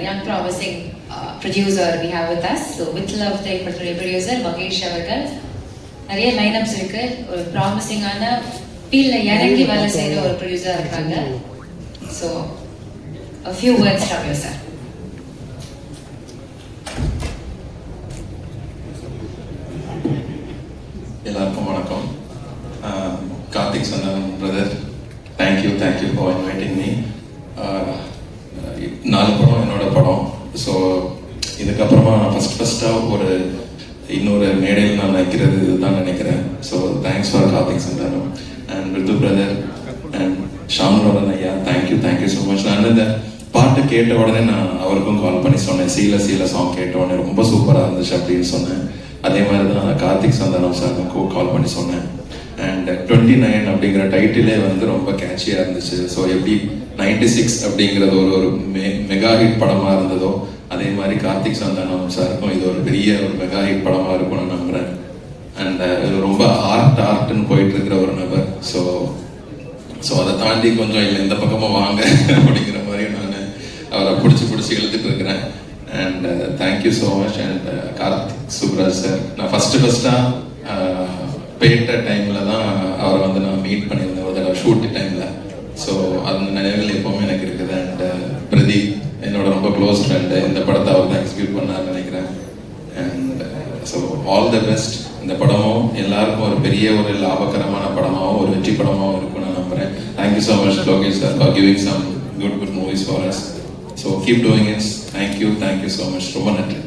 young promising producer we have with us. So with love திரைப்படத்துடைய producer Mahesh அவர்கள். நிறைய lineups இருக்கு. ஒரு ப்ராமிசிங்கான ஃபீல்ட்ல இறங்கி வேலை செய்யற ஒரு ப்ரொடியூசர் இருக்காங்க. So a few words from you, sir. எல்லாருக்கும் வணக்கம். Karthik Santhanam brother, thank you for inviting me. 4 படம் என்னோட படம். ஸோ இதுக்கப்புறமா நான் ஃபஸ்ட்டாக ஒரு இன்னொரு மேடையில் நான் நிற்கிறது இதுதான் நினைக்கிறேன். So thanks for Karthik Santhanam and Ritthu brother and ஷாம்லோரன் ஐயா, தேங்க்யூ ஸோ மச். நான் இந்த பாட்டு கேட்ட உடனே நான் அவருக்கும் கால் பண்ணி சொன்னேன், சீல சாங் கேட்ட உடனே ரொம்ப சூப்பராக இருந்துச்சு அப்படின்னு சொன்னேன். அதே மாதிரி தான் நான் கார்த்திக் சந்தானம் சாருக்கும் கால் பண்ணி சொன்னேன். அண்ட் 29 அப்படிங்கிற டைட்டிலே வந்து ரொம்ப கேட்சியாக இருந்துச்சு. ஸோ எப்படி 96 அப்படிங்கிறது ஒரு மெகா ஹிட் படமாக இருந்ததோ அதே மாதிரி கார்த்திக் சந்தானம் சாருக்கும் இது ஒரு பெரிய ஒரு மெகா ஹிட் படமாக இருக்கும்னு நான் நம்புகிறேன். அண்ட் ரொம்ப ஆர்ட்னு போயிட்டு இருக்கிற ஒரு நபர். ஸோ அதை தாண்டி கொஞ்சம் இல்லை இந்த பக்கமாக வாங்க அப்படிங்கிற மாதிரி நான் அவரை பிடிச்சி இழுத்துட்டு இருக்கிறேன். And thank you so much. And Karthik Subbaraj sir, நான் ஃபஸ்ட்டாக பேட்ட டைமில் தான் அவரை வந்து நான் மீட் பண்ணியிருந்தேன் ஒரு தடவை ஷூட் டைமில். ஸோ அந்த நினைவுகள் எப்போவுமே எனக்கு இருக்குது. அண்ட் பிரதீப் என்னோட ரொம்ப க்ளோஸ் ஃப்ரெண்டு, இந்த படத்தை அவர் தான் எக்ஸிக்யூட் பண்ணார்னு நினைக்கிறேன். And so all the best. இந்த படமும் எல்லாருக்கும் ஒரு பெரிய ஒரு லாபகரமான படமாகவும் ஒரு வெற்றி படமாகவும் இருக்கும்னு நான் நம்புகிறேன். Thank you so much Lokesh sir for giving some good movies for us. So keep doing it. Thank you so much. ரொம்ப நன்றி.